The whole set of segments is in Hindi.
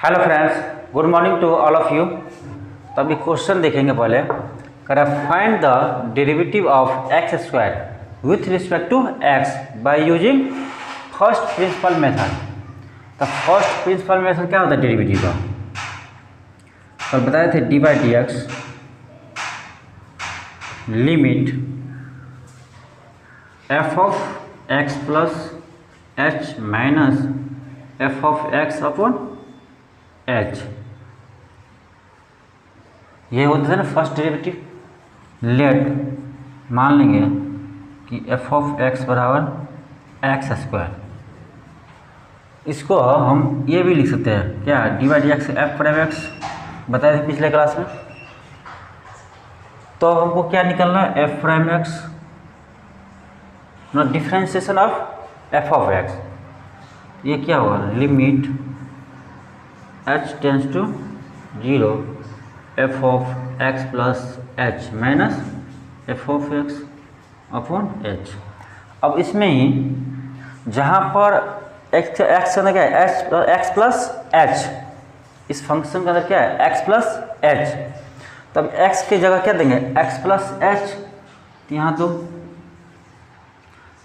Hello friends, good morning to all of you. तो अभी क्वेश्चन देखेंगे पहले। कर find the derivative of x square with respect to x by using first principle method. तो फर्स्ट प्रिंसिपल मेथड क्या होता है डेरिवेटिव का? तो बताए थे d by d x limit f of x plus h minus f of x upon h. ये होता है ना फर्स्ट डेरिवेटिव। लेट मान लेंगे कि एफ ऑफ एक्स बराबर एक्स स्क्वायर। इसको हम ये भी लिख सकते हैं क्या, D by d x F prime x बताए थे पिछले क्लास में। तो हमको क्या निकलना है, एफ प्राइम एक्स ना differentiation of f of x. ये क्या होगा, limit h tends to 0 f of x plus h minus f of x upon h. अब इसमें ही जहाँ पर एक्स के अंदर क्या है, एक्स प्लस एच, इस फंक्शन के अंदर क्या है एक्स प्लस एच। तब एक्स की जगह क्या देंगे, एक्स प्लस एच। तो यहाँ तो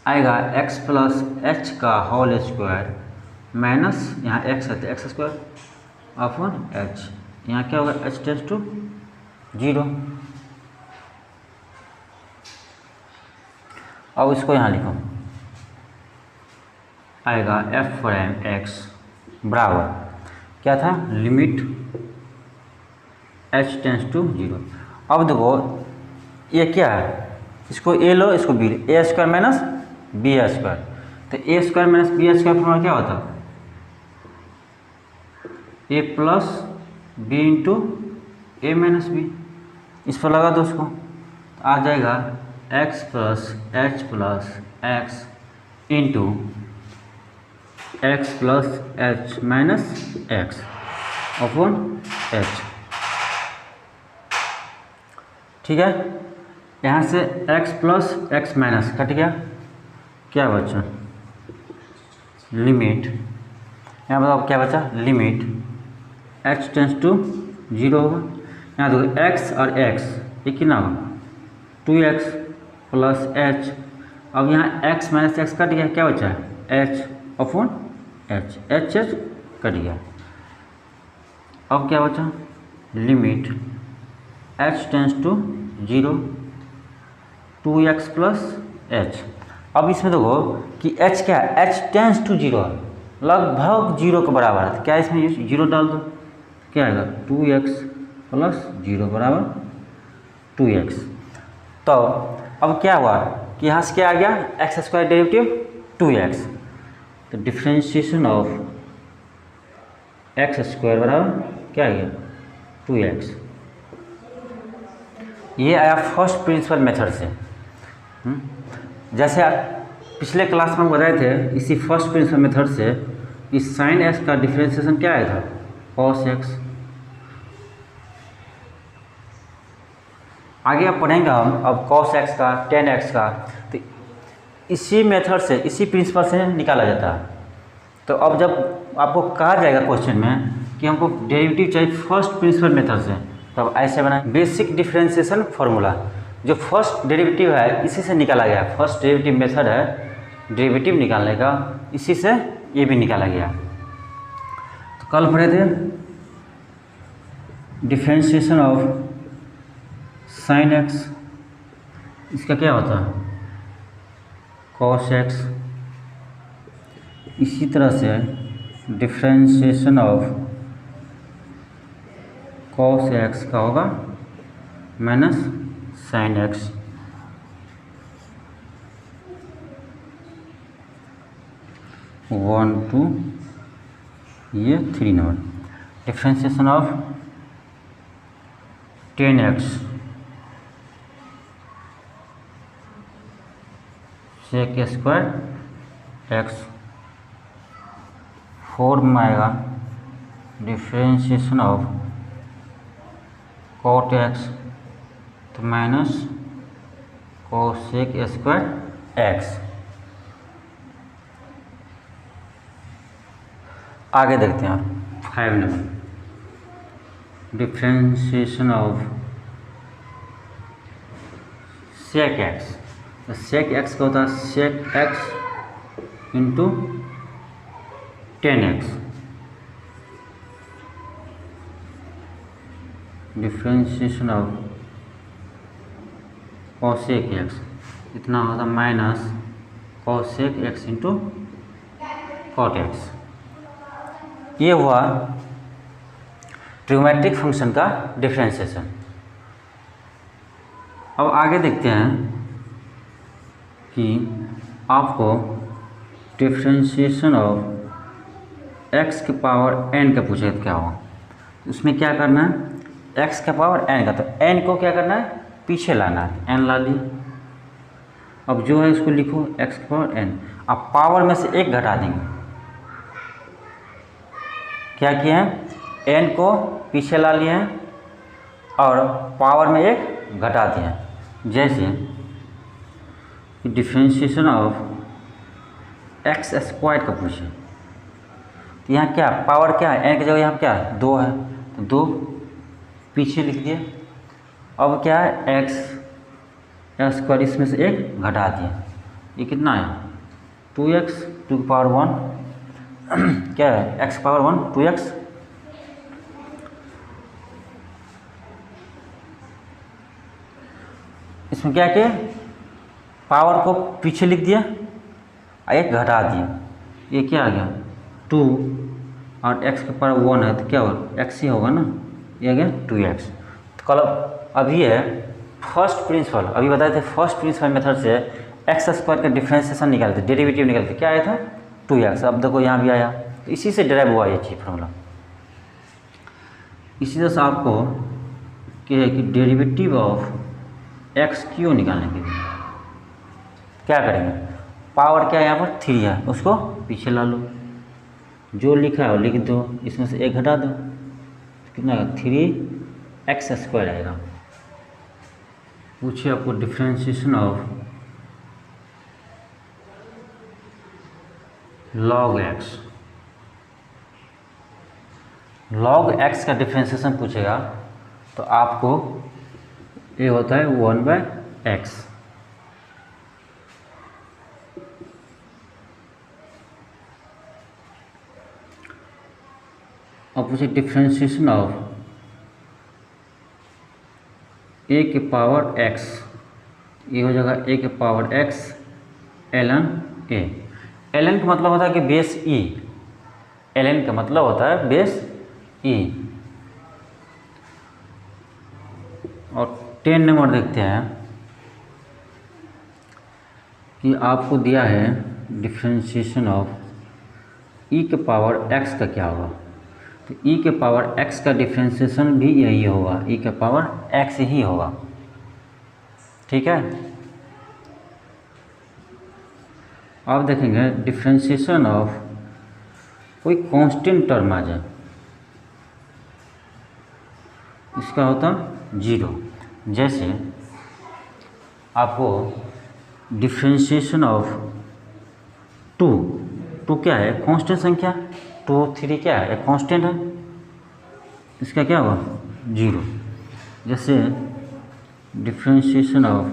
आएगा एक्स प्लस एच का होल स्क्वायर माइनस यहाँ एक्स है तो एक्स स्क्वायर अपॉन एच। यहाँ क्या होगा, एच टेंस टू 0। अब इसको यहाँ लिखो, आएगा एफ प्राइम एक्स बराबर क्या था, लिमिट एच टेंस टू 0। अब देखो ये क्या है, इसको ए लो इसको बी लो, A square minus B square. तो A square minus B square formula क्या होता है, A plus B into A minus B. इस पर लगा दो उसको, तो आ जाएगा x plus x into x plus h minus x upon h. ठीक है, यहाँ से x plus x minus cut गया, क्या बचा लिमिट, यहाँ बताओ क्या बचा, लिमिट एच टेंस टू 0 होगा। यहाँ देखो एक्स और एक्स एक ही ना होगा, 2x प्लस एच। अब यहाँ एक्स माइनस एक्स कट गया, क्या बचा है h upon h, h h cut गया। अब क्या बचा, limit h tends to 0 2x plus h. अब इसमें देखो कि h क्या है, h टेंस टू 0 लगभग 0 के बराबर है। क्या इसमें 0 डाल दो, क्या आएगा 2x प्लस 0 बराबर 2x। तो अब क्या हुआ कि यहाँ से क्या आ गया, एक्स स्क्वायर डेरिवेटिव 2x। तो डिफ्रेंशिएशन ऑफ एक्स स्क्वायर बराबर क्या आ गया 2x। ये आया फर्स्ट प्रिंसिपल मेथड से। जैसे पिछले क्लास में बताए थे, इसी फर्स्ट प्रिंसिपल मेथड से इस साइन एक्स का डिफ्रेंशिएशन क्या आया था, कॉस एक्स। आगे अब पढ़ेंगे हम अब कॉस एक्स का, टेन एक्स का। तो इसी मेथड से, इसी प्रिंसिपल से निकाला जाता है। तो अब जब आपको कहा जाएगा क्वेश्चन में कि हमको डेरिवेटिव चाहिए फर्स्ट प्रिंसिपल मेथड से, तब ऐसे बनाए बेसिक डिफरेंशिएशन फार्मूला। जो फर्स्ट डेरिवेटिव है इसी से निकाला गया, फर्स्ट डेरिवेटिव मेथड है डेरिवेटिव निकालने का, इसी से ये भी निकाला गया। तो कल पढ़े थे डिफरेंशिएशन ऑफ साइन एक्स, इसका क्या होता है कॉस एक्स। इसी तरह से डिफरेंशिएशन ऑफ कॉस एक्स का होगा minus sine x. One two ये 3 number. Differentiation of 10x sec square x. 4 में आएगा डिफरेंशिएशन ऑफ कॉट एक्स तो माइनस कोसेक स्क्वायर एक्स। आगे देखते हैं। 5 number, differentiation of sec x. तो सेक एक्स का होता है sec x into 10x, differentiation of cosec x इतना होता minus cosec x into cot x. ये हुआ ट्रिग्नोमेट्रिक फंक्शन का डिफ्रेंशिएशन। अब आगे देखते हैं कि आपको डिफ्रेंशिएशन ऑफ x के पावर n का पूछे तो क्या होगा। उसमें क्या करना है, x के पावर n का, तो n को क्या करना है, पीछे लाना है, n ला लिए। अब जो है इसको लिखो x के पावर n, अब पावर में से एक घटा देंगे। क्या किए हैं, n को पीछे ला लिए हैं और पावर में एक घटा दिए हैं। जैसे डिफ्रेंशिएशन ऑफ एक्स स्क्वायर का पूछे तो यहाँ क्या पावर क्या है, n की जगह यहाँ क्या है 2 है, तो 2 पीछे लिख दिए। अब क्या है एक्स स्क्वायर, इसमें से एक घटा दिए, ये कितना है 2x, 2 की पावर 1 क्या है x पावर 1 2x। इसमें क्या किया, पावर को पीछे लिख दिया और एक घटा दिया, ये क्या आ गया 2 और x के पावर 1 है तो क्या होगा x ही होगा ना, ये आ गया 2x। तो कल अभी है फर्स्ट प्रिंसिपल, अभी बताए थे फर्स्ट प्रिंसिपल मेथड से एक्स स्क्वायर का डिफ्रेंशिएशन निकालते, डेरिवेटिव निकालते, क्या आया था 2x। अब देखो यहाँ भी आया, तो इसी से डिराइव हुआ ये चीज फॉर्मूला। इसी तरह से आपको क्या है कि डेरिवेटिव ऑफ एक्स क्यू निकालने के लिए क्या करेंगे, पावर क्या है यहाँ पर 3 है, उसको पीछे ला लो, जो लिखा है वो लिख दो, इसमें से एक घटा दो, कितना 3x स्क्वायर आएगा। पूछिए आपको differentiation of log x, log x का डिफ्रेंशिएशन पूछेगा तो आपको ये होता है 1/x। अब पूछे डिफ्रेंशिएशन ऑफ a के पावर x, ये हो जाएगा a के power x ln a। ln का मतलब होता है कि बेस e, ln का मतलब होता है बेस e। और 10 नंबर देखते हैं कि आपको दिया है डिफ्रेंशिएशन ऑफ e के पावर x का क्या होगा, तो e के पावर x का डिफ्रेंशिएशन भी यही होगा, e के पावर x ही होगा, ठीक है। आप देखेंगे डिफ्रेंशिएशन ऑफ कोई कांस्टेंट टर्म आ जाए, इसका होता 0। जैसे आपको डिफ्रेंशिएशन ऑफ 2 क्या है कांस्टेंट संख्या, 2 3 क्या है एक कांस्टेंट है, इसका क्या होगा 0। जैसे डिफ्रेंशिएशन ऑफ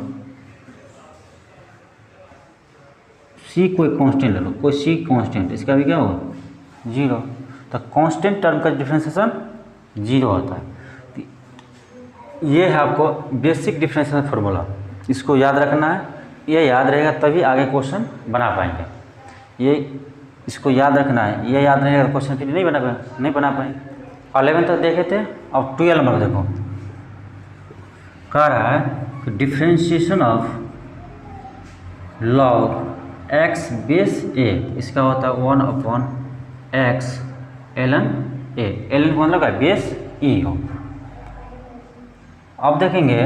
c कोई कांस्टेंट ले लो, कोई c कांस्टेंट, इसका भी क्या होगा 0। तो कांस्टेंट टर्म का डिफ्रेंशिएशन 0 होता है। तो ये है आपको बेसिक डिफ्रेंशिएशन फार्मूला, इसको याद रखना है, ये याद रहेगा तभी आगे क्वेश्चन बना पाएंगे। ये इसको याद रखना है, ये याद रहेगा क्वेश्चन फिर नहीं बना पाएंगे। 11 तक देखे थे, अब 12 नंबर देखो, कह रहा है कि differentiation of log x base a, इसका होता है 1/x ln a। ln का मतलब है बेस e हो। अब देखेंगे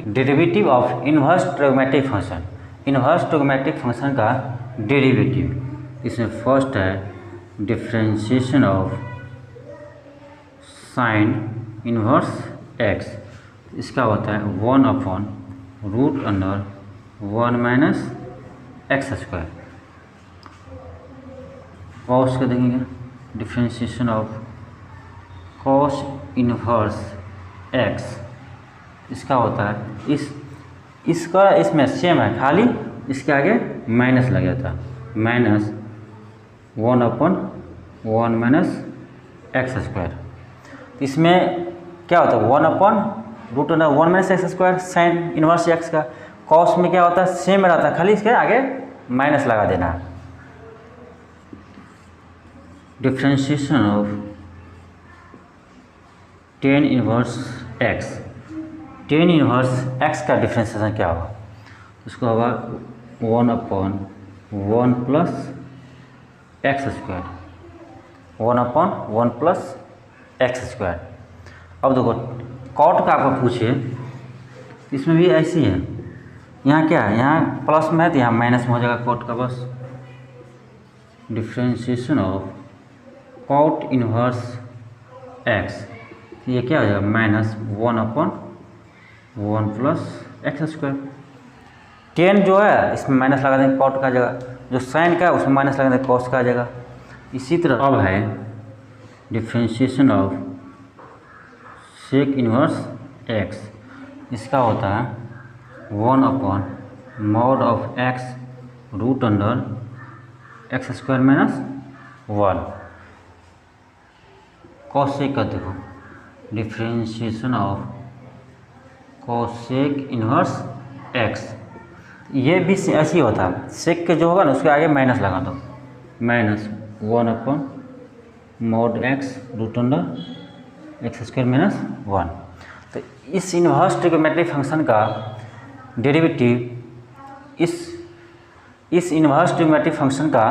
derivative of inverse trigonometric function, inverse trigonometric function का डेरिवेटिव, इसमें फर्स्ट है differentiation of sine inverse x, इसका होता है 1/√(1 - x²). कॉस का देखेंगे differentiation of cos inverse x, इसका होता है इसका इसमें सेम है, खाली इसके आगे माइनस लग जाता है, -1/1 - x²। इसमें क्या होता है 1/√1 - x² साइन इनवर्स एक्स का। कॉस में क्या होता है सेम रहता है, खाली इसके आगे माइनस लगा देना है। Differentiation of tan inverse x, tan inverse x का डिफ्रेंशिएशन क्या होगा, उसको होगा 1/1 + x², 1/1 + x²। अब देखो कॉट का आपको पूछे, इसमें भी ऐसी है, यहाँ क्या है, यहाँ प्लस में है तो यहाँ माइनस में हो जाएगा कॉट का बस। Differentiation of cot inverse x, ये क्या हो जाएगा -1/1 + x²। tan जो है इसमें माइनस लगा देंगे कॉट का जगह, जो साइन का है उसमें माइनस लगा देंगे कॉस का जगह। इसी तरह अब है differentiation of sec inverse x, इसका होता है 1/mod x √x² - 1। कॉसेक का देखो differentiation of cosec inverse x, ये भी ऐसे ही होता है, सेक के जो होगा ना उसके आगे माइनस लगा दो, -1/mod x √x² - 1। तो इस इनवर्स ट्रिग्नोमेट्रिक फंक्शन का डेरिवेटिव, इस इनवर्स ट्रिग्नोमेट्रिक फंक्शन का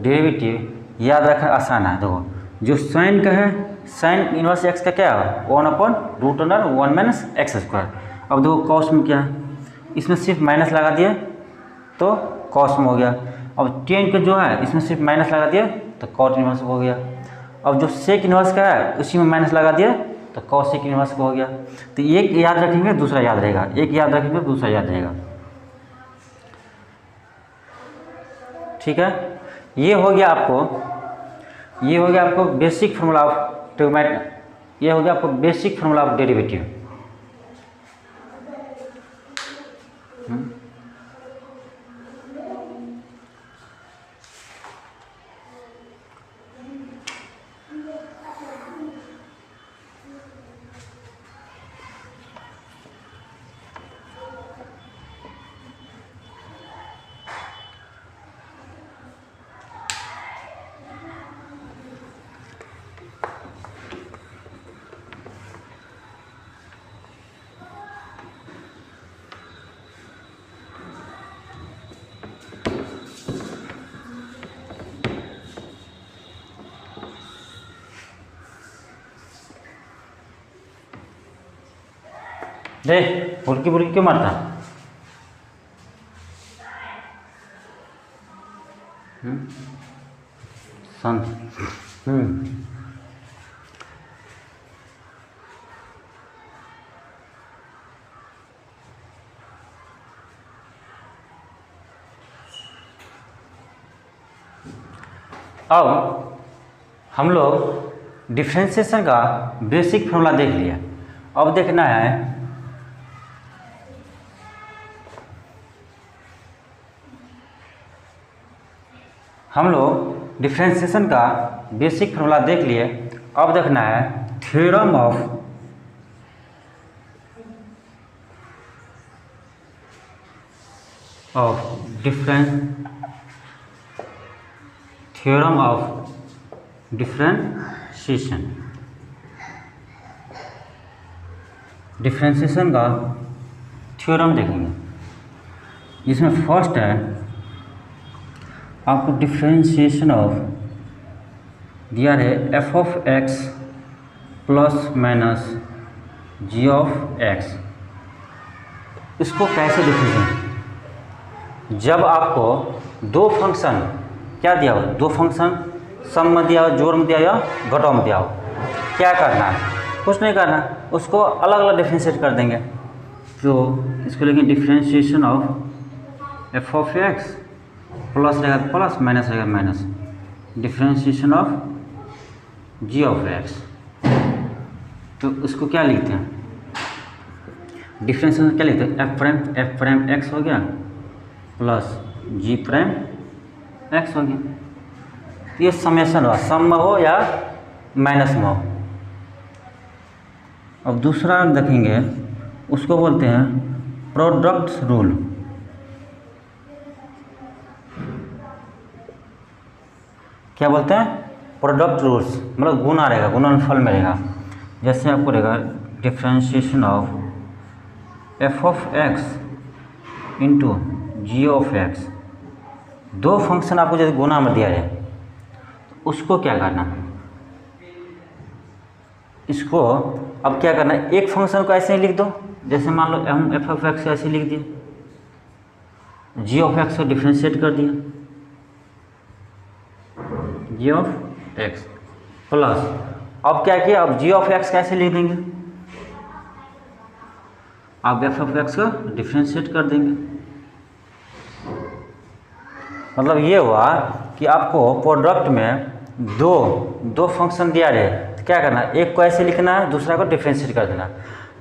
डेरिवेटिव याद रखना आसान है। देखो जो साइन का है, साइन इनवर्स एक्स का क्या है 1/√1 - x²। अब देखो कॉस में क्या है, इसमें सिर्फ माइनस लगा दिए तो कॉस में हो गया। अब tan का जो है इसमें सिर्फ माइनस लगा दिए तो कॉट इनवर्स हो गया। अब जो सेक इनवर्स का है उसी में माइनस लगा दिए तो कॉसेक इनवर्स हो गया। तो एक याद रखेंगे दूसरा याद रहेगा, एक याद रखेंगे दूसरा याद रहेगा, ठीक है। ये हो गया आपको बेसिक फार्मूला ऑफ ट्रिग्नोमेट्री, ये हो गया आपको बेसिक फार्मूला ऑफ डेरिवेटिव। दे बुरकी बुरकी क्यों मारता, सन अब हम लोग डिफ्रेंशिएशन का बेसिक फॉर्मूला देख लिया। अब देखना है हम लोग डिफ्रेंशिएशन का बेसिक फॉर्मूला देख लिए। अब देखना है थ्योरम ऑफ डिफ्रेंशिएशन, डिफ्रेंशिएशन का थ्योरम देखेंगे, जिसमें फर्स्ट है आपको डिफ्रेंशिएशन ऑफ दिया है f(x) ± g(x). इसको कैसे डिफ्रेंशिएट, जब आपको दो फंक्शन क्या दिया हो, दो फंक्शन सम में दिया हो, जोड़ में दिया हो या घटाव में दिया हो, क्या करना है, कुछ नहीं करना, उसको अलग अलग डिफ्रेंशिएट कर देंगे। तो इसको लेंगे डिफ्रेंशिएशन ऑफ f(x) प्लस रहेगा प्लस, माइनस रहेगा minus, differentiation of g of x, तो उसको क्या लिखते हैं, डिफ्रेंशिएशन क्या लिखते हैं, एफ प्राइम एक्स हो गया प्लस जी प्राइम एक्स हो गया। तो ये समेशन हुआ, सम में हो या माइनस में हो। अब दूसरा देखेंगे, उसको बोलते हैं प्रोडक्ट रूल। क्या बोलते हैं, प्रोडक्ट रूल्स, मतलब गुना रहेगा, गुणनफल में रहेगा। जैसे आपको रहेगा differentiation of f of x into g of x, दो फंक्शन आपको जैसे गुना में दिया है, तो उसको क्या करना, इसको अब क्या करना है, एक फंक्शन को ऐसे ही लिख दो, जैसे मान लो हम एफ ऑफ एक्स ऐसे लिख दिए, जी ऑफ एक्स को डिफ्रेंशिएट कर दिया, जी ऑफ एक्स प्लस, अब क्या किया, अब जी ऑफ एक्स कैसे लिख देंगे, आप एफ ऑफ एक्स को डिफ्रेंशिएट कर देंगे। मतलब ये हुआ कि आपको प्रोडक्ट में दो फंक्शन दिया रहे, तो क्या करना, एक को ऐसे लिखना है, दूसरा को डिफ्रेंशिएट कर देना।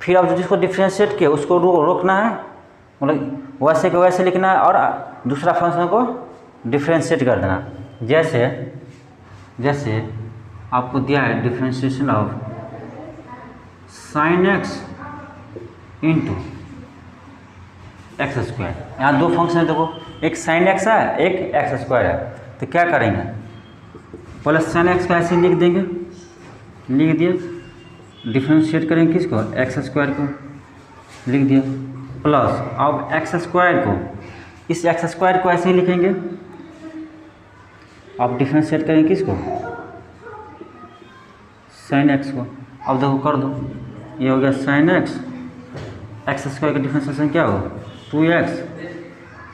फिर अब जिसको डिफ्रेंशिएट किया उसको रोकना है, मतलब वैसे को वैसे लिखना है, और दूसरा फंक्शन को डिफ्रेंशिएट कर देना। जैसे आपको दिया है differentiation of sine x into x square, यहाँ दो फंक्शन है, देखो एक साइन एक्स है, एक एक्स स्क्वायर है। तो क्या करेंगे, पहले साइन एक्स का ऐसे लिख देंगे, लिख दिए, डिफ्रेंशिएट करेंगे किसको, एक्स स्क्वायर को लिख दिया, प्लस अब एक्स स्क्वायर को, इस एक्स स्क्वायर को ऐसे ही लिखेंगे, अब डिफ्रेंशिएट करेंगे किसको, साइन एक्स को। अब देखो कर दो, ये हो गया साइन एक्स, एक्स स्क्वायर का डिफ्रेंशिएशन क्या होगा 2x,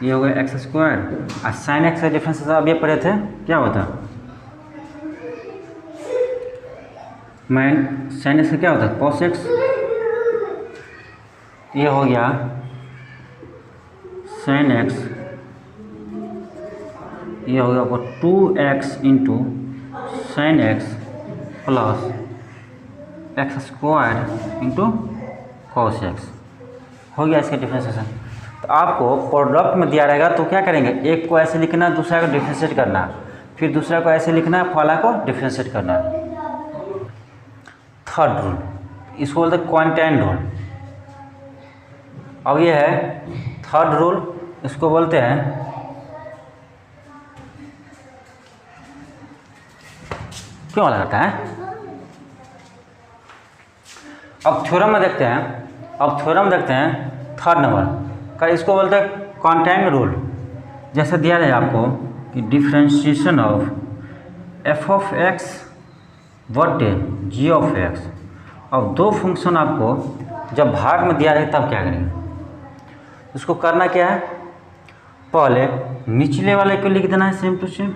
ये हो गया एक्स स्क्वायर, और साइन एक्स का डिफ्रेंशिएशन अब ये पढ़े थे क्या होता, साइन एक्स का क्या होता है कॉस एक्स, ये हो गया साइन एक्स, ये हो गया आपको 2x into sine x plus x square into cos x, हो गया इसका डिफ्रेंशिएशन। तो आपको प्रोडक्ट में दिया रहेगा तो क्या करेंगे, एक को ऐसे लिखना, दूसरा को डिफ्रेंशिएट करना, फिर दूसरा को ऐसे लिखना, फला को डिफ्रेंशिएट करना। थर्ड रूल, इसको बोलते हैं क्वांटाइन रूल। अब ये है थर्ड रूल, इसको बोलते हैं क्यों लगाता है। अब थ्योरम में देखते हैं, थर्ड नंबर का, इसको बोलते हैं क्वांटाइन रूल। जैसे दिया है आपको कि differentiation of f of x बटे जी ऑफ एक्स। अब दो फंक्शन आपको जब भाग में दिया रहे तब क्या करेंगे, उसको करना क्या है, पहले निचले वाले को लिख देना है, सेम टू सेम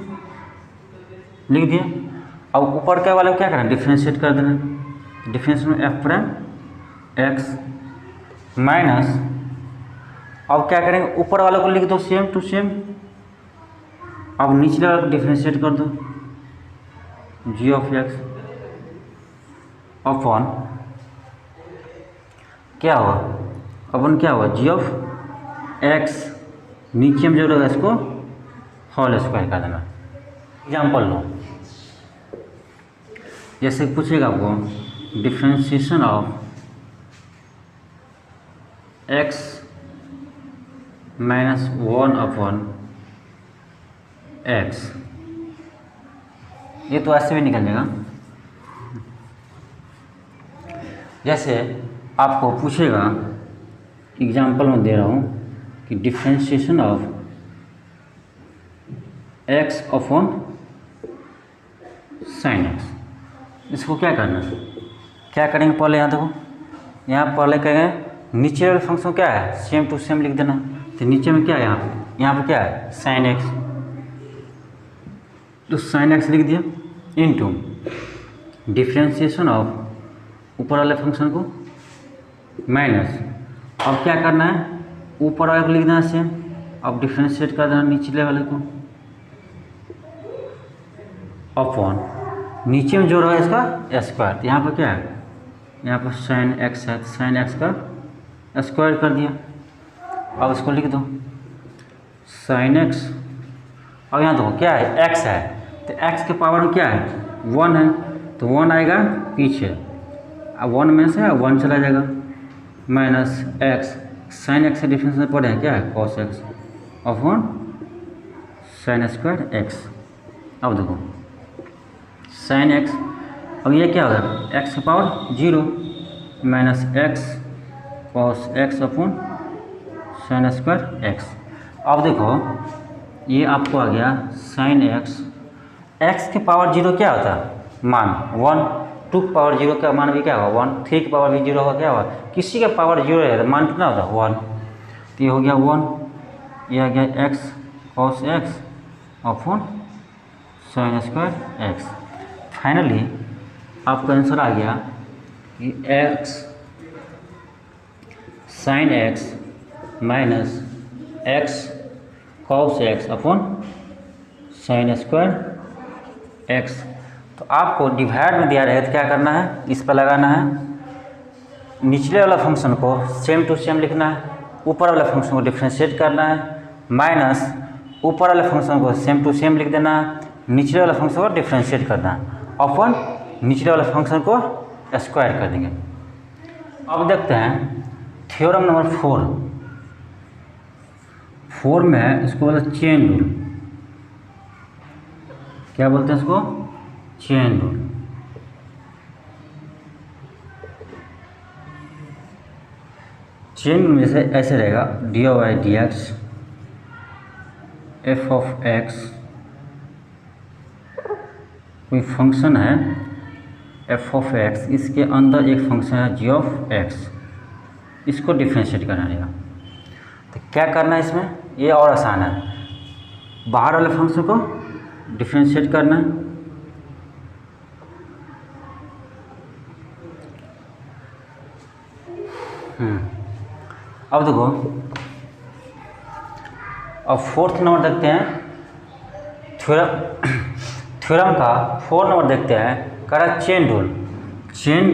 लिख दिए। अब ऊपर के वाले को क्या करना, डिफ्रेंशिएट कर देना, differentiation F prime x minus, अब क्या करेंगे, ऊपर वाले को लिख दो सेम टू सेम, अब निचले वाले को डिफ्रेंशिएट कर दो, जी ऑफ एक्स अपॉन क्या हुआ, जी ऑफ एक्स, नीचे में जो रहेगा इसको होल स्क्वायर कर देना। एग्जाम्पल लो, जैसे पूछेगा आपको differentiation of x minus 1 upon x, ये तो ऐसे भी निकल जाएगा। जैसे आपको पूछेगा, एग्जाम्पल में दे रहा हूँ कि differentiation of x upon sine x, इसको क्या करना है, क्या करेंगे, पहले यहाँ देखो, यहाँ पहले कहेंगे नीचे वाले फंक्शन क्या है, सेम टू सेम लिख देना। तो नीचे में क्या है, यहाँ पर क्या है साइन एक्स, तो साइन एक्स लिख दिया इनटू डिफ्रेंशिएशन ऑफ ऊपर वाले फंक्शन को माइनस, अब क्या करना है, ऊपर वाले को लिख देना सेम, अब डिफ्रेंशिएट कर देना निचले वाले को, अपॉन नीचे में जो रहा इसका स्क्वायर, तो यहाँ पर क्या है, यहाँ पर साइन एक्स है, तो साइन एक्स का स्क्वायर कर दिया। अब इसको लिख दो साइन एक्स, और यहाँ देखो क्या है एक्स है, तो एक्स के पावर में क्या है 1 है, तो 1 आएगा पीछे, अब 1 में से 1 चला जाएगा, माइनस एक्स, साइन एक्स से डिफरेंस में पड़े हैं क्या है cos x upon sine square x. अब देखो साइन एक्स, अब ये क्या होगा एक्स का power 0 minus x cos x upon sine square x. अब देखो ये आपको आ गया साइन एक्स, एक्स के पावर 0 क्या होता है मान 1, 2 के पावर 0 का मान भी क्या होगा 1, 3 के पावर भी 0 होगा क्या होगा, किसी का पावर 0 है तो मान कितना होता है 1, तो ये हो गया 1, ये आ गया x cos x upon sine square x. Finally आपका आंसर आ गया कि x sine x minus x cos x upon sine square x. तो आपको डिवाइड में दिया रहेगा तो क्या करना है, इस पर लगाना है, निचले वाला फंक्शन को सेम टू सेम लिखना है, ऊपर वाला फंक्शन को डिफ्रेंशिएट करना है, माइनस ऊपर वाले फंक्शन को सेम टू सेम लिख देना है, निचले वाला फंक्शन को डिफ्रेंशिएट करना है, अपन निचले वाले फंक्शन को स्क्वायर कर देंगे। अब देखते हैं थ्योरम नंबर 4 में इसको बोलते हैं चेन रूल। क्या बोलते हैं इसको, चेन रूल। चेन रूल में से ऐसे रहेगा d y d x f of x, कोई फंक्शन है एफ ऑफ एक्स, इसके अंदर एक फंक्शन है जी ऑफ एक्स, इसको डिफ्रेंशिएट करना रहेगा। तो क्या करना है इसमें, ये और आसान है, बाहर वाले फंक्शन को डिफ्रेंशिएट करना है, अब देखो अब 4th नंबर देखते हैं थ्योरम का 4 नंबर देखते हैं, करा चेन रूल। चेन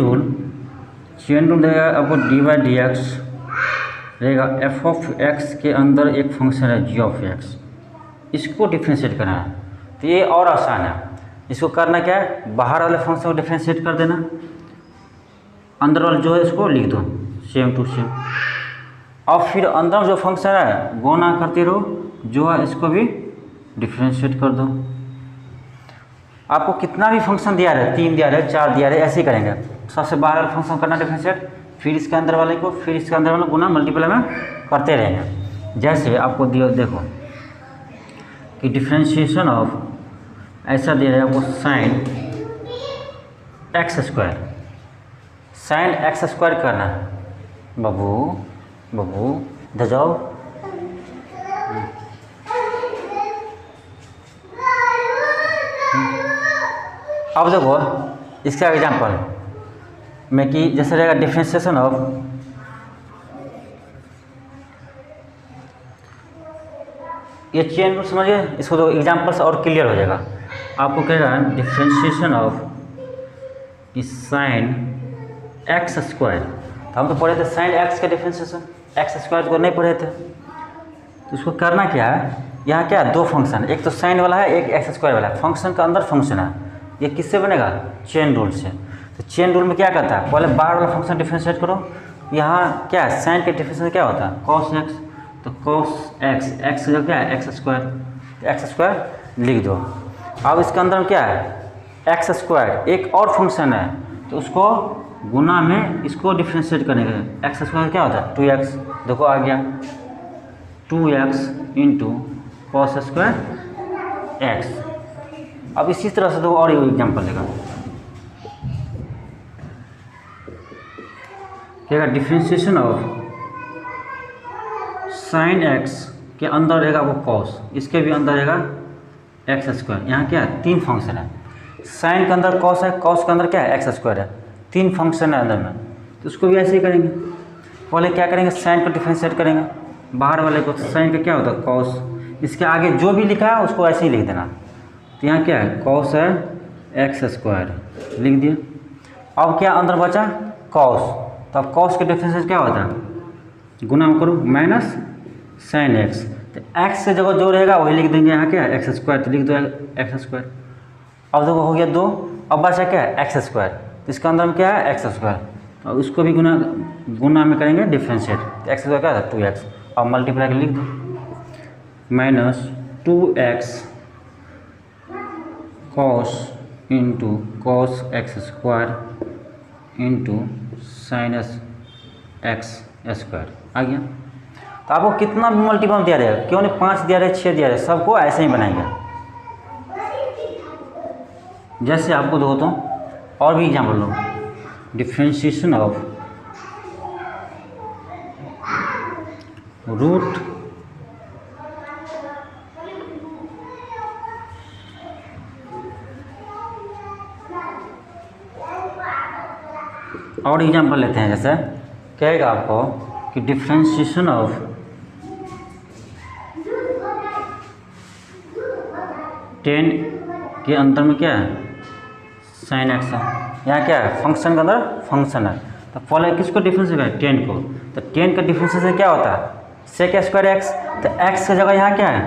रूल देगा आपको डी वाई डी एक्स रहेगा एफ ऑफ एक्स के अंदर एक फंक्शन है जी ऑफ एक्स, इसको डिफ्रेंशिएट करना है। तो ये और आसान है, इसको करना क्या है, बाहर वाले फंक्शन को डिफ्रेंशिएट कर देना, अंदर वाला जो है इसको लिख दो सेम टू सेम, और फिर अंदर जो फंक्शन है गुणा करते रहो, जो है इसको भी डिफ्रेंशिएट कर दो। आपको कितना भी फंक्शन दिया रहे, 3 दिया रहे 4 दिया रहे, ऐसे ही करेंगे, सबसे बाहर वाला फंक्शन करना डिफ्रेंशिएट, फिर इसके अंदर वाले को, फिर इसके अंदर वाले गुना मल्टीप्लाई में करते रहेंगे। जैसे आपको दिया देखो कि डिफ्रेंशिएशन ऑफ ऐसा दे रहा है आपको sign x square, sign x square करना है, बाबू इधर जाओ, अब देखो इसका एग्जांपल में कि जैसे रहेगा डिफ्रेंशिएशन ऑफ ये चेन रूल समझिए, इसको तो एग्जांपल से और क्लियर हो जाएगा। आपको कहेगा differentiation of sine x square, तो हम तो पढ़े थे साइन एक्स का डिफ्रेंशिएशन, एक्स स्क्वायर को नहीं पढ़े थे, तो उसको करना क्या है, यहाँ क्या है 2 फंक्शन, एक तो साइन वाला है, एक एक्स स्क्वायर वाला है, फंक्शन का अंदर फंक्शन है, ये किससे बनेगा चेन रूल से। तो चेन रूल में क्या करता है, पहले बाहर वाला फंक्शन डिफ्रेंशिएट करो, यहाँ क्या है साइन के डिफ्रेंशिएशन क्या होता है कॉस एक्स, तो कॉस एक्स, एक्स जो क्या है एक्स स्क्वायर, तो एक्स स्क्वायर लिख दो। अब इसके अंदर क्या है एक्स स्क्वायर, एक और फंक्शन है, तो उसको गुना में इसको डिफ्रेंशिएट करेंगे, एक्स स्क्वायर क्या होता है 2x, देखो आ गया 2x into cos square x. अब इसी तरह से दो और एग्जाम्पल लेगा, क्या डिफ्रेंशिएशन ऑफ साइन एक्स के अंदर रहेगा वो कॉस, इसके भी अंदर रहेगा एक्स स्क्वायर। यहाँ क्या है 3 फंक्शन है, साइन के अंदर कॉस है, कॉस के अंदर क्या है एक्स स्क्वायर है, 3 फंक्शन है अंदर में, तो उसको भी ऐसे ही करेंगे। पहले क्या करेंगे साइन को डिफ्रेंशिएट करेंगे, बाहर वाले को साइन का क्या होता है कॉस, इसके आगे जो भी लिखा है उसको ऐसे ही लिख देना, तो यहाँ क्या है कॉस है एक्स स्क्वायर लिख दिया। अब क्या अंदर बचा कॉस, तो अब कॉस के डिफरेंस क्या होता है गुना करो माइनस साइन एक्स, तो एक्स से जगह जो रहेगा वही लिख देंगे यहाँ क्या एक्स स्क्वायर, तो लिख दो एक्स स्क्वायर। अब देखो हो गया 2, अब बचा क्या है एक्स स्क्वायर, तो इसका अंदर में क्या है एक्स स्क्वायर, तो उसको भी गुना में करेंगे डिफ्रेंशिएट, तो एक्स स्क्वायर क्या था 2x, अब मल्टीप्लाई कर लिख दो minus 2x cos into cos x square into sine x square आ गया। तो आपको कितना भी मल्टीपल दिया रहेगा, क्यों नहीं 5 दिया रहे 6 दिया रहे, सबको ऐसे ही बनाएंगे। जैसे आपको दो तो और भी एग्जाम्पल लो, डिफ्रेंशिएशन ऑफ रूट और एग्जाम्पल लेते हैं। जैसे कहेगा आपको कि डिफ्रेंशिएशन ऑफ टेन के अंतर में क्या है साइन एक्स है, यहाँ क्या है फंक्शन के अंदर फंक्शन है, तो पहले किसको डिफ्रेंस करें 10 को, तो 10 का डिफ्रेंशिएशन क्या होता है सेक स्क्वायर एक्स, तो एक्स की जगह यहाँ क्या है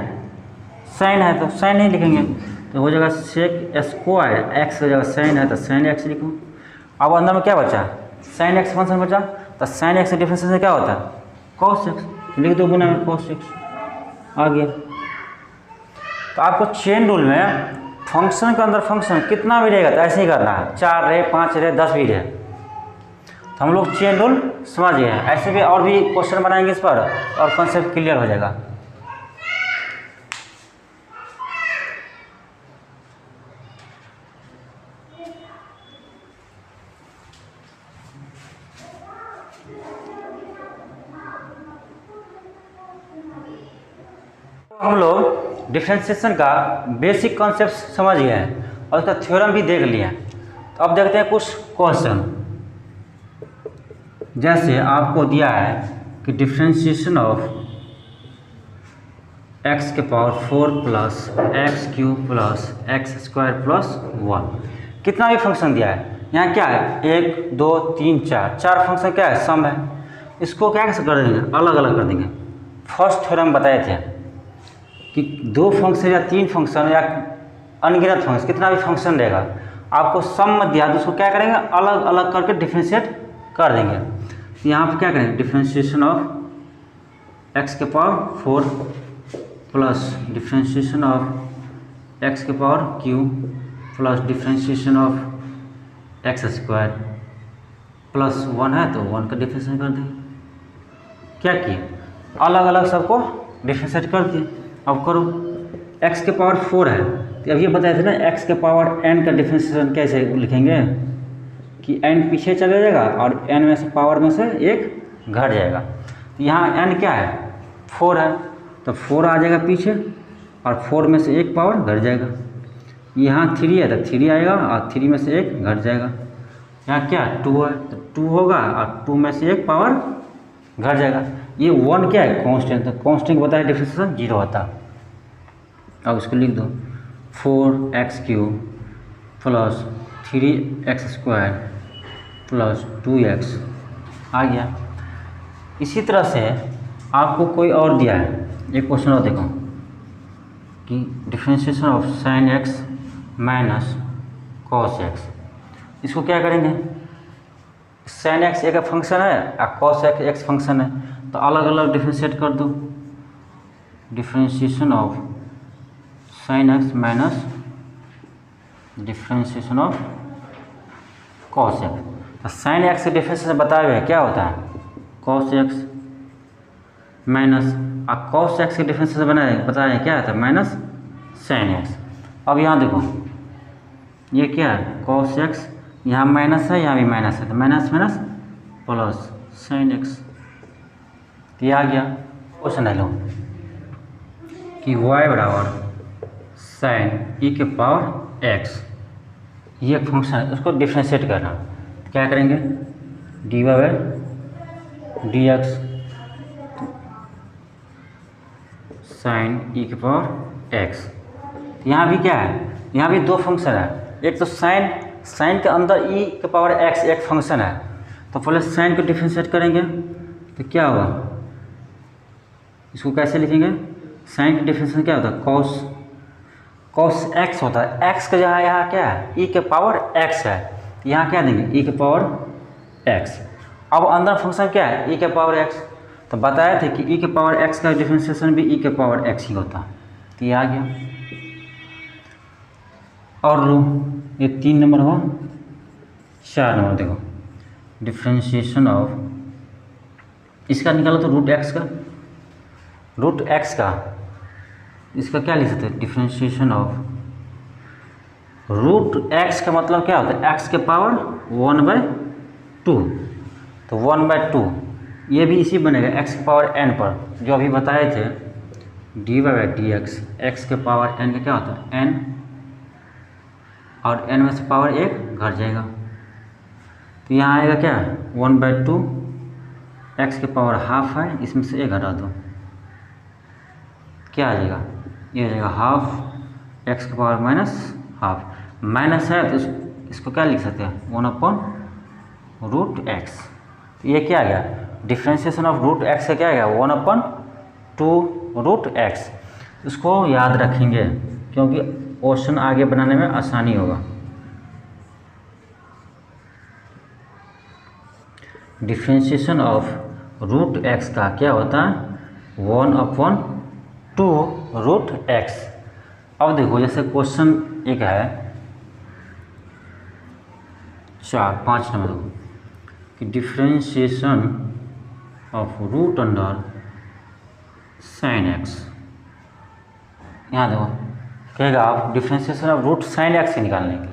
साइन है, तो साइन नहीं लिखेंगे, तो हो जाएगा सेक स्क्वायर एक्स की जगह साइन है तो साइन एक्स लिखो। अब अंदर में क्या बचा साइन एक्स फंक्शन बचा, तो साइन एक्स का डिफ्रेंशिएशन क्या होता है कॉस एक्स, लिख दो गुना में कॉस एक्स आ गया। तो आपको चेन रूल में फंक्शन के अंदर फंक्शन कितना भी रहेगा तो ऐसे ही करना है, 4 रहे 5 रहे 10 भी रहे, तो हम लोग चेन रूल समझ गए हैं। ऐसे भी और भी क्वेश्चन बनाएंगे इस पर और कॉन्सेप्ट क्लियर हो जाएगा। हम लोग डिफरेंशिएशन का बेसिक कॉन्सेप्ट समझ गए हैं और उसका थ्योरम भी देख लिया। तो अब देखते हैं कुछ क्वेश्चन। जैसे आपको दिया है कि डिफरेंशिएशन ऑफ x के power 4 plus x cube plus x square plus 1, कितना भी फंक्शन दिया है, यहाँ क्या है 1 2 3 4 फंक्शन क्या है सम है, इसको क्या कैसे कर देंगे अलग अलग कर देंगे। फर्स्ट थ्योरम बताए थे कि 2 फंक्शन या 3 फंक्शन या अनगिनत फंक्शन कितना भी फंक्शन रहेगा, आपको सम मत दिया तो उसको क्या करेंगे अलग अलग करके डिफ्रेंशिएट कर देंगे। यहाँ पर क्या करेंगे डिफ्रेंशिएशन ऑफ x के power 4 plus differentiation of x के power q plus differentiation of x square plus 1 है तो 1 का डिफ्रेंशिएट कर देंगे। क्या किए अलग अलग सबको डिफ्रेंशिएट कर दिए। अब करो x के पावर 4 है, तो अब ये बताए थे ना x के पावर n का डिफ्रेंशिएशन कैसे लिखेंगे कि n पीछे चले जाएगा और n में से पावर में से एक घट जाएगा। तो यहाँ n क्या है 4 है, तो 4 आ जाएगा पीछे और 4 में से एक पावर घट जाएगा। यहाँ 3 है तो 3 आएगा और 3 में से एक घट जाएगा। यहाँ क्या 2 है तो 2 होगा और 2 में से एक पावर घट जाएगा। ये 1 क्या है कांस्टेंट, तो कांस्टेंट बताया डिफ्रेंशिएशन 0 होता। अब इसको लिख दो 4x³ plus 3x square plus 2x आ गया। इसी तरह से आपको कोई और दिया है, एक क्वेश्चन और देखो कि differentiation of sine x minus cos x, इसको क्या करेंगे साइन x एक फंक्शन है और कॉस x फंक्शन है, तो अलग अलग डिफ्रेंशिएट कर दो। Differentiation of sine x minus differentiation of cos x, तो साइन x के डिफ्रेंशिएशन बताए हुए क्या होता है कॉस x माइनस और कॉस x के डिफ्रेंशिएशन बताया क्या होता है माइनस साइन x। अब यहाँ देखो ये क्या है कॉस x, यहाँ माइनस है यहाँ भी माइनस है, तो minus minus plus sign x, तो ये आ गया। क्वेश्चन है लो कि y बराबर साइन e के पावर x, ये एक फंक्शन है उसको डिफ्रेंशिएट करना, क्या करेंगे dy by dx sine e के पावर x। यहाँ भी क्या है यहाँ भी दो फंक्शन है, एक तो साइन के अंदर ई के पावर एक्स एक फंक्शन है, तो पहले साइन को डिफरेंशिएट करेंगे तो क्या होगा, इसको कैसे लिखेंगे, साइन का डिफरेंशिएशन क्या होता है, कॉस एक्स होता है, एक्स का जहाँ यहाँ क्या है ई के पावर एक्स है, यहाँ क्या देंगे ई के पावर एक्स। अब अंदर फंक्शन क्या है ई के पावर एक्स, तो बताए थे कि ई के पावर एक्स का डिफरेंशिएशन भी ई के पावर एक्स ही होता है, तो ये आ गया। और लो ये 3 नंबर हुआ, 4 नंबर देखो डिफरेंशिएशन ऑफ, इसका निकालो तो रूट एक्स का इसका क्या लिख सकते हैं, डिफरेंशिएशन ऑफ रूट एक्स का मतलब क्या होता है, एक्स के पावर 1/2, तो 1/2 ये भी इसी बनेगा एक्स के पावर n पर, जो अभी बताए थे dy/dx, एक्स के पावर n का क्या होता है n, और n में से पावर 1 घट जाएगा, तो यहाँ आएगा क्या 1/2, एक्स के पावर हाफ है, इसमें से 1 घटा दो, क्या आ जाएगा, ये आ जाएगा हाफ एक्स के पावर माइनस हाफ, माइनस है तो इसको क्या लिख सकते हैं 1/√x, तो ये क्या आ गया, डिफरेंशिएशन ऑफ रूट एक्स का क्या आ गया 1/2√x। इसको याद रखेंगे क्योंकि क्वेश्चन आगे बनाने में आसानी होगा। डिफरेंशिएशन ऑफ रूट एक्स का क्या होता है 1/2√x। अब देखो जैसे क्वेश्चन एक है 5 नंबर कि differentiation of root under sine x, यहाँ देखो कहेगा आप differentiation of root sine x निकालने के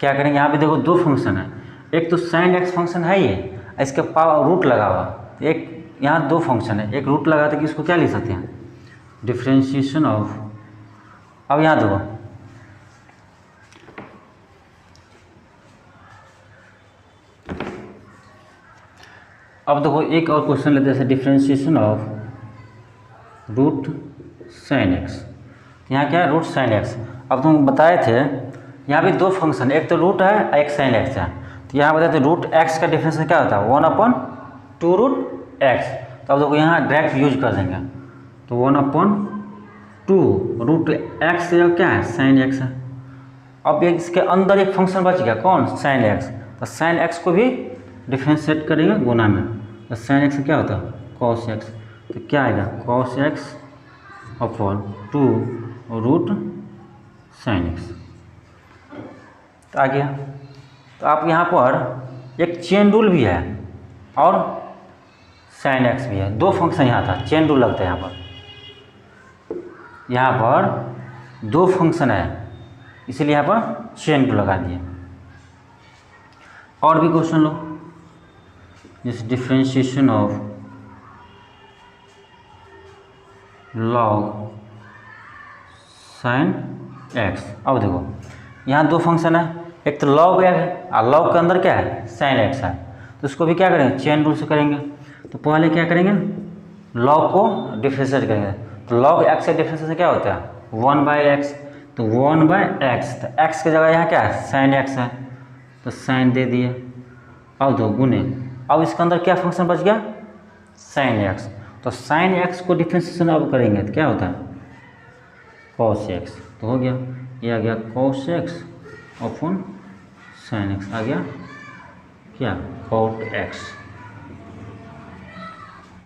क्या करेंगे, यहाँ पे देखो दो फंक्शन है, एक तो साइन एक्स फंक्शन है ये, इसके पावर रूट लगा हुआ, एक यहाँ दो फंक्शन है, एक रूट लगाते कि इसको क्या लिख सकते हैं डिफरेंशिएशन ऑफ, अब यहाँ देखो अब देखो एक और क्वेश्चन लेते हैं जैसे differentiation of root sine x, यहाँ क्या है रूट साइन एक्स। अब तुम बताए थे यहाँ भी दो फंक्शन, एक तो रूट है एक साइन एक्स है, तो यहाँ बताए थे रूट एक्स का डिफरेंशिएशन क्या होता है 1/2√x। तो अब देखो यहाँ डायरेक्ट यूज कर देंगे, तो 1/2√x क्या है साइन एक्स है। अब इसके अंदर एक फंक्शन बच गया कौन साइन एक्स, तो साइन एक्स को भी डिफरेंशिएट करेंगे गुना में, तो साइन एक्स क्या होता है कॉस एक्स, तो क्या आएगा cos x upon 2√sin x, तो आ गया। तो आप यहाँ पर एक चेन रूल भी है और साइन एक्स भी है, दो फंक्शन यहाँ था, चेन रूल लगता है यहाँ पर दो फंक्शन है, इसीलिए यहाँ पर चेन रूल लगा दिए। और भी क्वेश्चन लो, जैसे differentiation of log sine x. अब देखो यहाँ दो फंक्शन है, एक तो लॉग है और लॉग के अंदर क्या है साइन एक्स है, तो उसको भी क्या करेंगे चेन रूल से करेंगे। तो पहले क्या करेंगे लॉग को डिफरेंशिएट करेंगे, तो लॉग एक्स का डिफरेंशिएशन क्या होता है 1/x, तो 1/x, तो x की जगह यहाँ क्या है साइन एक्स है, तो साइन दे दिए। अब दो गुने, अब इसके अंदर क्या फंक्शन बच गया साइन एक्स, तो साइन एक्स को डिफरेंशिएशन अब करेंगे तो क्या होता है कॉस एक्स, तो हो गया ये आ गया cos x upon sine x, आ गया क्या कॉट एक्स।